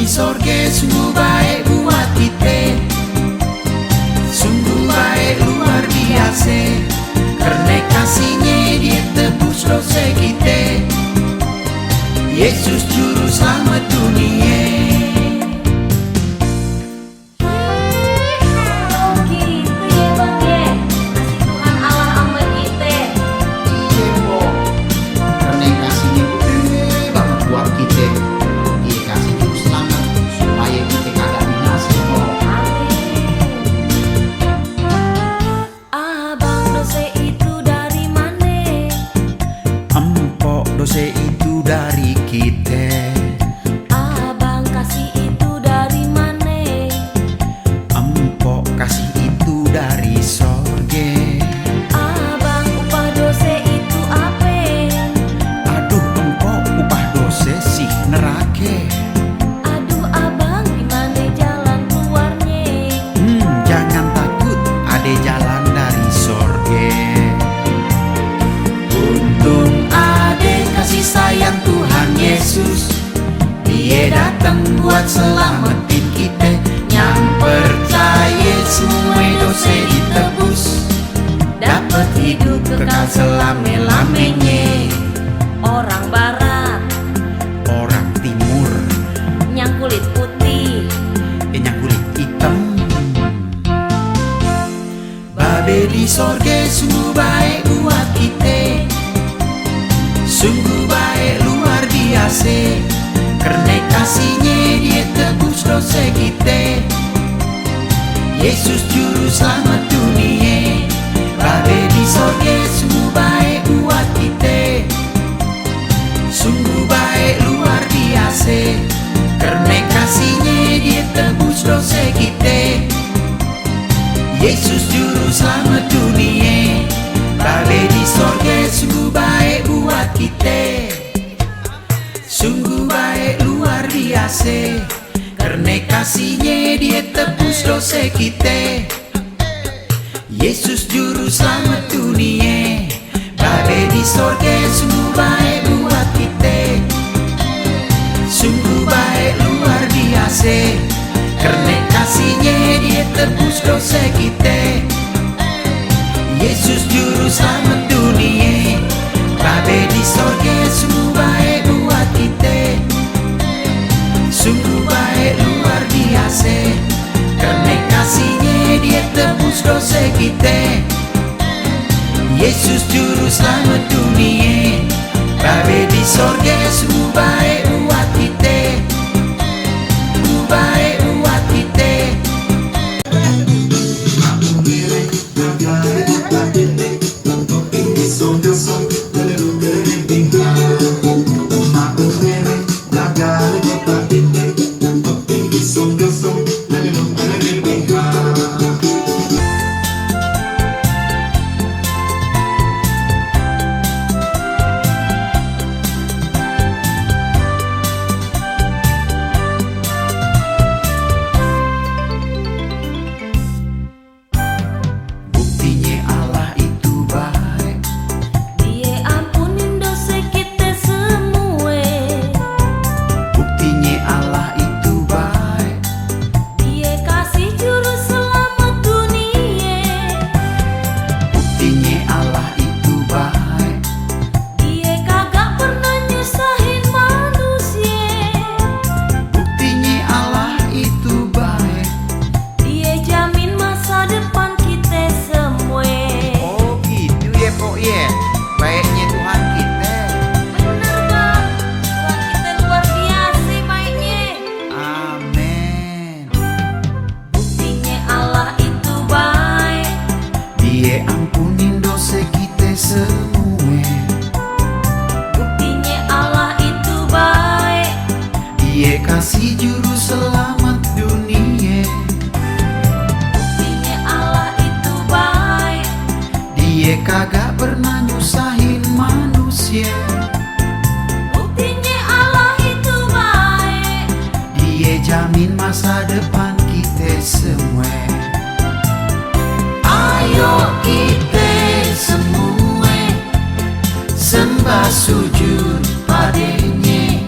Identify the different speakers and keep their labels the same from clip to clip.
Speaker 1: sorga sungguh baik buat kita, sungguh baik luar biasa. Karena kasihnya dia tebus dosa kita, Yesus juru selamat dunia. Dosa itu dari kita.
Speaker 2: Abang kasih itu dari mana?
Speaker 1: Empok kasih itu dari sorga.
Speaker 2: Abang upah dosa itu apa?
Speaker 1: Aduh empok upah dosa sih neraka.
Speaker 2: Aduh abang gimana jalan keluarnya?
Speaker 1: Jangan takut, ada jalan dari sorga. Untung kasih sayang Tuhan Yesus, Dia datang buat selamatin kita. Yang percaya semua dosa ditebus, dapat hidup kekal selama-lamanya.
Speaker 2: Orang barat,
Speaker 1: orang timur,
Speaker 2: yang kulit putih,
Speaker 1: yang kulit hitam. Babe di sorga sungguh baik buat kita, sungguh baik luar biasa. Karena kasihnya dia tebus dosa kita, Yesus juru selamat dunia. Babe di sorga sungguh baik buat kita, sungguh baik luar biasa. Karena kasihnya dia tebus dosa kita, Yesus juru selamat dunia. Babe di sorga sungguh baik buat kita, sungguh baik luar biasa. Karena kasihnya dia tebus dosa kita, Yesus juru selamat dunia. Babe di sorga sungguh baik buat kita, sungguh baik luar biasa. Karena kasihnya dia tebus dosa kita, Yesus juru selamat dunia. Babe di sorga sungguh baik buat kita, sungguh baik luar biasa. Karena kasihnya dia tebus dosa kita, Yesus juru selamat dunia. Babe di sorga sungguh baik buat kita, sungguh baik buat kita. kasih juru selamat dunia.
Speaker 2: Buktinya Allah itu baik,
Speaker 1: Dia kagak pernah nyusahin manusia.
Speaker 2: buktinya Allah itu baik,
Speaker 1: Dia jamin masa depan kita semua. Ayo kita semua sembah sujud padanya.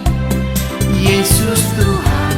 Speaker 1: Yesus Tuhan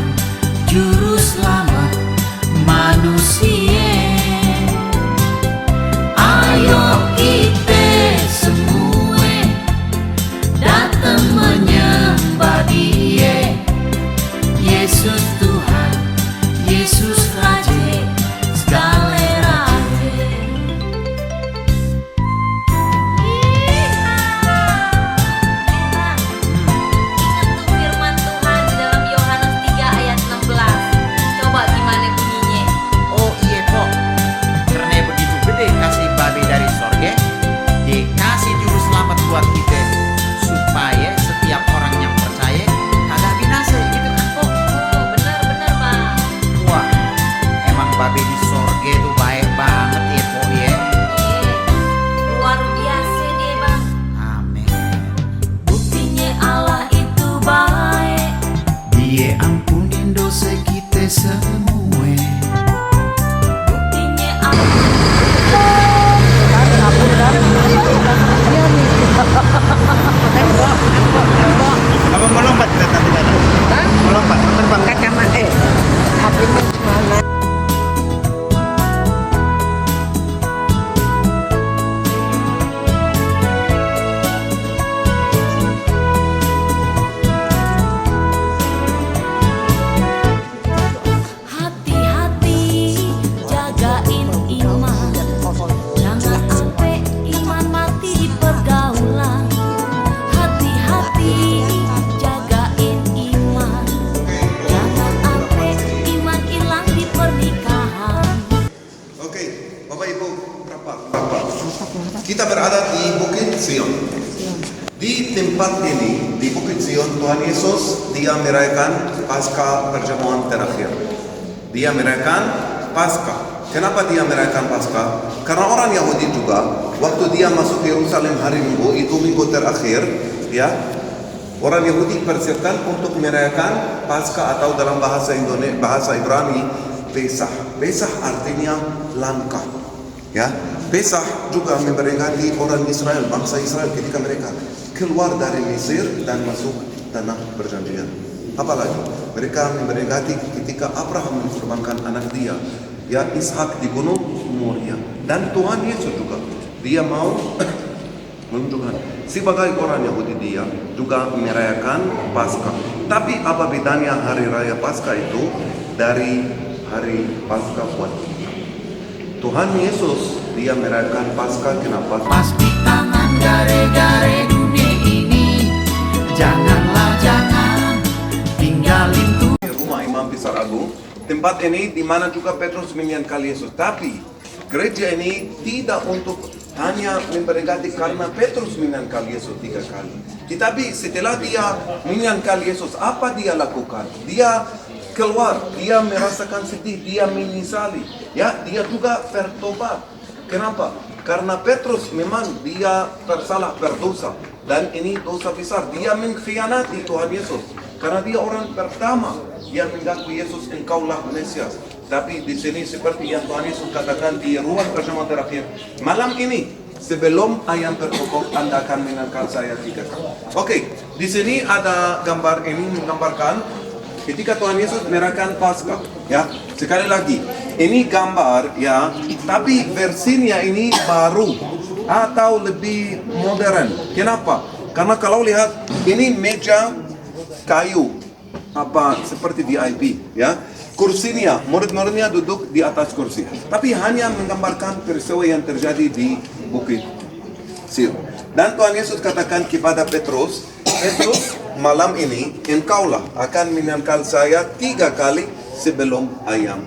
Speaker 3: tempat ini, di Bukit Sion, Tuhan Yesus dia merayakan Paskah perjamuan terakhir. Dia merayakan Paskah. Kenapa dia merayakan Paskah? Karena orang Yahudi juga, waktu dia masuk Yerusalem hari Minggu, itu minggu terakhir, ya, orang Yahudi persiapkan untuk merayakan Paskah atau dalam bahasa Indonesia, bahasa Ibrani, Pesah. Pesah artinya langkah. Ya, Pesah juga memperingati orang Israel, bangsa Israel ketika mereka keluar dari Mesir dan masuk tanah perjanjian. Apalagi mereka memperingati ketika Abraham mengorbankan anak dia, ya Ishak di gunung Moria. Dan Tuhan Yesus juga dia mau menunjukkan sebagai orang Yahudi dia juga merayakan Paskah. Tapi apa bedanya hari raya Paskah itu dari hari Paskah buat kita? Tuhan Yesus dia merayakan Paskah kenapa?
Speaker 1: Pasti tangan gare-gare dunia ini. Janganlah jangan tinggalin tuh.
Speaker 3: Rumah Imam Besar Agung, tempat ini di mana juga Petrus menyangkal Yesus. Tapi gereja ini tidak untuk hanya memperingati karena Petrus menyangkal Yesus 3 kali. Tetapi setelah dia menyangkal Yesus, apa dia lakukan? Dia keluar, dia merasakan sedih, dia menyesali. Ya, dia juga bertobat. Kenapa? Karena Petrus memang dia bersalah, berdosa. Dan ini dosa besar. Dia mengkhianati Tuhan Yesus. Karena dia orang pertama yang mengaku Yesus, engkaulah Mesias. Tapi di sini seperti yang Tuhan Yesus katakan di ruang perjamuan terakhir, malam ini sebelum ayam berkokok Anda akan menyangkal saya 3 kali. Oke, di sini ada gambar ini menggambarkan ketika Tuhan Yesus merayakan Paskah. Ya, sekali lagi, ini gambar ya, tapi versinya ini baru atau lebih modern. Kenapa? Karena kalau lihat ini meja kayu apa seperti VIP, ya. Kursinya, murid-muridnya duduk di atas kursi. Tapi hanya menggambarkan peristiwa yang terjadi di Bukit Sion. Dan Tuhan Yesus katakan kepada Petrus, Petrus, malam ini engkaulah akan menyangkal saya 3 kali sebelum ayam.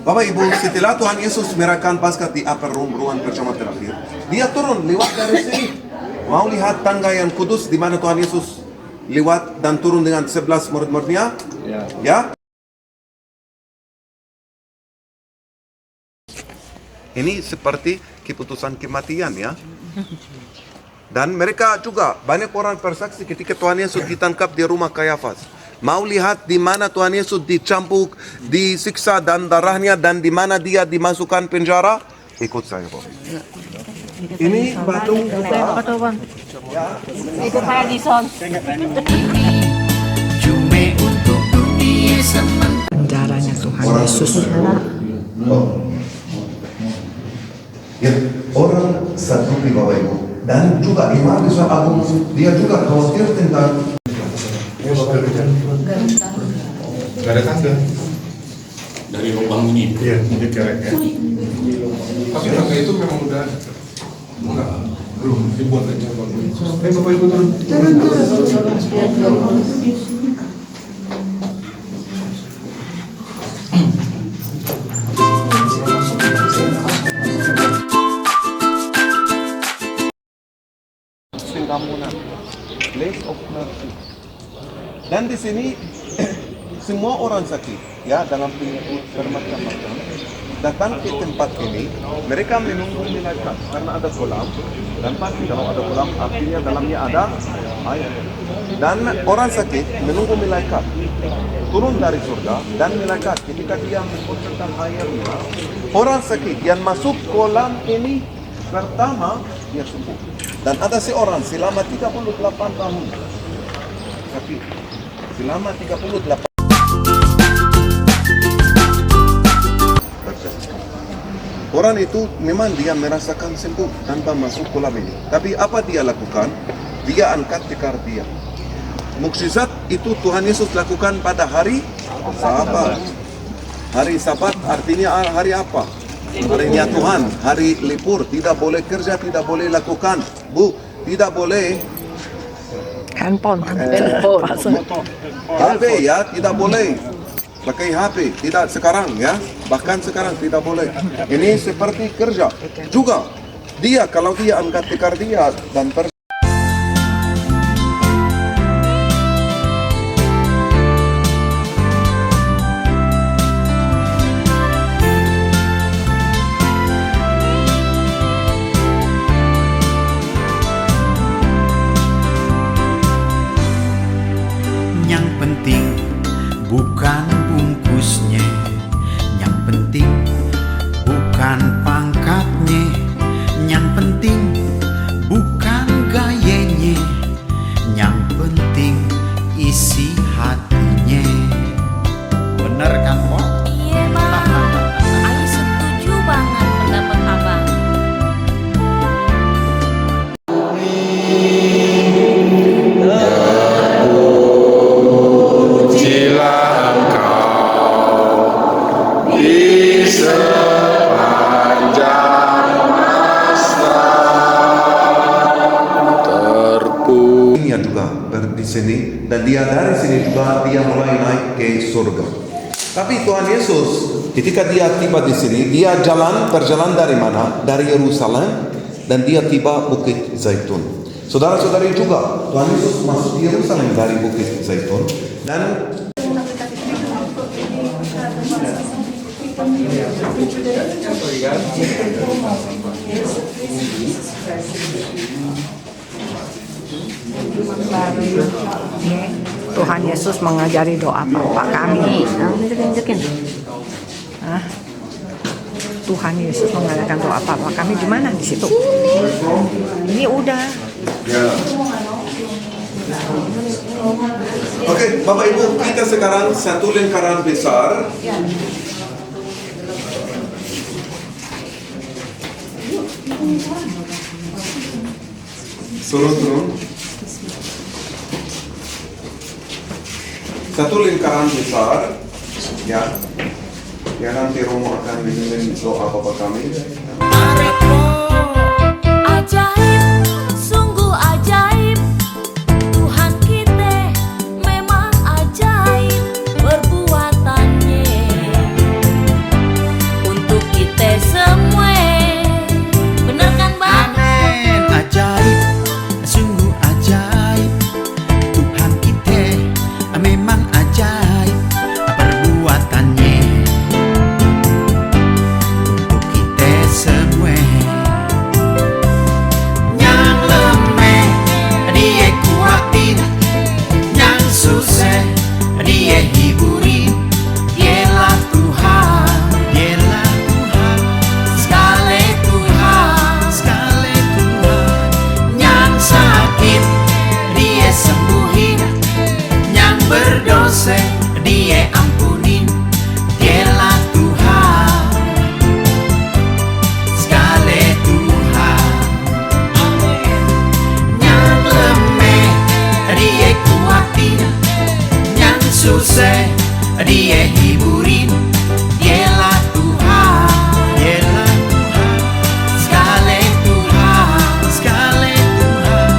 Speaker 3: Bapak Ibu, setelah Tuhan Yesus merayakan Paskah di upper room, ruang perjamuan terakhir, dia turun lewat dari sini. Mau lihat tangga yang kudus di mana Tuhan Yesus lewat dan turun dengan 11 murid-muridnya? Ya. Ini seperti keputusan kematian ya. Dan mereka juga banyak orang bersaksi ketika Tuhan Yesus ditangkap di rumah Kayafas. Mau lihat di mana Tuhan Yesus dicambuk, disiksa dan darahnya dan di mana dia dimasukkan penjara? Ikut saya, Pak. Ini batu
Speaker 2: Ikut saya di son.
Speaker 1: Cuma untuk dunia sementara.
Speaker 4: Penjaranya Tuhan Yesus.
Speaker 3: Ya, orang Saduki Bapak Ibu dan juga Imam Besar Agung dia juga khawatir tentang
Speaker 5: Gak ada tangga dari lubang ini. Iya, mungkin kerek ya. Tapi tangga itu memang udah enggak, belum dibuat aja. Bapak Ibu turun.
Speaker 3: pengampunan, place of mercy. Dan di sini semua orang sakit, ya dalam penyakit bermacam-macam datang ke tempat ini, mereka menunggu malaikat karena ada kolam dan pasti kalau ada kolam artinya dalamnya ada air. Dan orang sakit menunggu malaikat turun dari surga dan malaikat ketika dia mengucurkan airnya, orang sakit yang masuk kolam ini pertama dia sembuh. Dan ada seorang selama 38 tahun sakit, selama 38 orang itu memang dia merasakan sembuh tanpa masuk kolam ini. Tapi apa dia lakukan? Dia angkat tikar dia. Mukjizat itu Tuhan Yesus lakukan pada hari Sabat. Hari Sabat artinya hari apa? Harinya Tuhan, hari libur, tidak boleh kerja, tidak boleh lakukan, tidak boleh
Speaker 4: Handphone.
Speaker 3: HP ya, tidak boleh pakai HP, tidak sekarang ya, bahkan sekarang tidak boleh. Ini seperti kerja juga. Dia kalau dia angkat tikar dia dan
Speaker 1: bukan bungkusnya. Yang penting bukan pangkatnya. Yang penting bukan gayanya. Yang penting isi hatinya. Bener kan, Pok?
Speaker 2: Iya bang, Ayu setuju banget pendapat abang.
Speaker 5: Pujilah Engkau di sepanjang masa
Speaker 3: Dia juga di sini, dan dia dari sini juga dia mulai naik ke surga. Tapi Tuhan Yesus ketika dia tiba di sini, dia berjalan dari mana? Dari Yerusalem, dan dia tiba Bukit Zaitun. Saudara-saudari juga, Tuhan Yesus masuk Yerusalem dari Bukit Zaitun, dan
Speaker 4: Tuhan Yesus mengajari doa Bapa kami. Hah? Tuhan Yesus mengajarkan doa Bapa kami di mana? Di situ. Ini udah.
Speaker 3: Oke, Bapak Ibu, kita sekarang satu lingkaran besar. Suruh turun. Satu lingkaran besar, ya. Ya, nanti Romo akan bimbing doa Bapa kami.
Speaker 2: Ajaib, sungguh ajaib. Tuhan kita memang ajaib perbuatannya untuk kita semua. Bener kan bang?
Speaker 1: Amin. Ajaib, sungguh ajaib. Tuhan kita memang ajaib perbuatannya untuk kita semua. Yang lemah dia kuatin, yang susah dia hiburin. Dialah Tuhan, dialah Tuhan, sekali Tuhan, sekali Tuhan. Yang sakit dia sembuhin, yang berdosa dia ampunin. Dialah Tuhan, sekali Tuhan. Yang lemah dia kuatin, yang susah dia hiburin. Dialah Tuhan, dialah Tuhan, sekali Tuhan, sekali Tuhan.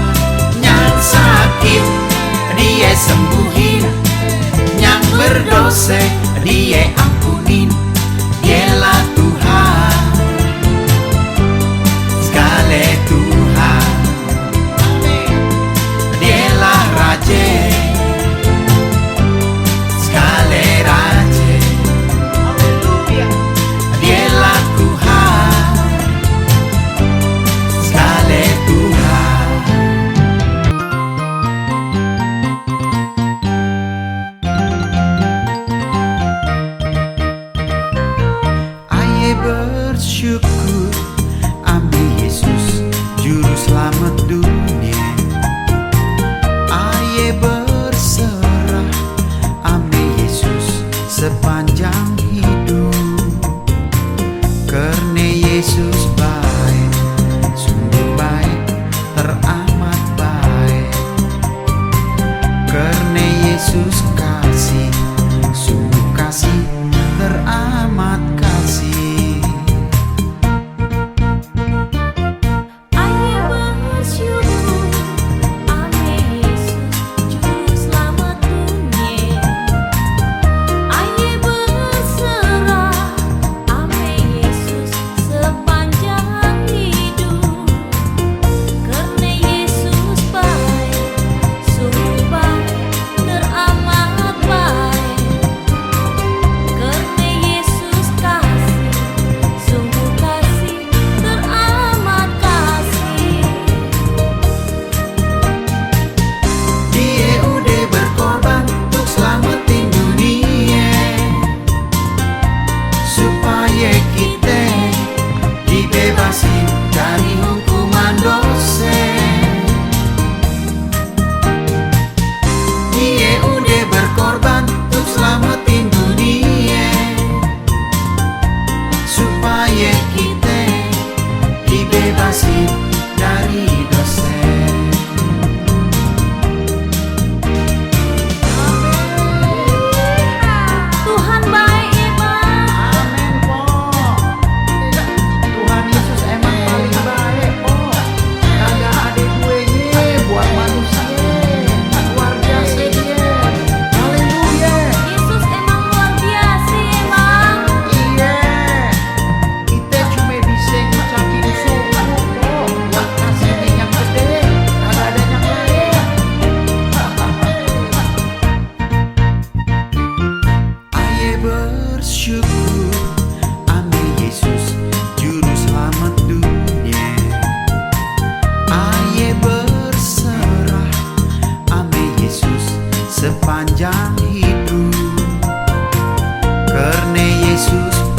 Speaker 1: Yang sakit dia sembuhin, yang berdosa dia ampunin. Dialah Tuhan, sekali Tuhan. Dialah Raja, sekali Raja. Dialah Tuhan, sekali Tuhan. Aye bersyukur, ame Yesus juru selamat dunia. Aye berserah, ame Yesus sepanjang hidup. Karena Yesus baik, sungguh baik, teramat baik. Karena Yesus kasih, sungguh kasih, teramat kasih.
Speaker 2: Ayo bersyukur, ame Yesus juru selamat dunia. Ayo berserah, ame Yesus sepanjang hidup. Karena Yesus baik, sungguh baik, teramat
Speaker 1: sepanjang hidup. Karena Yesus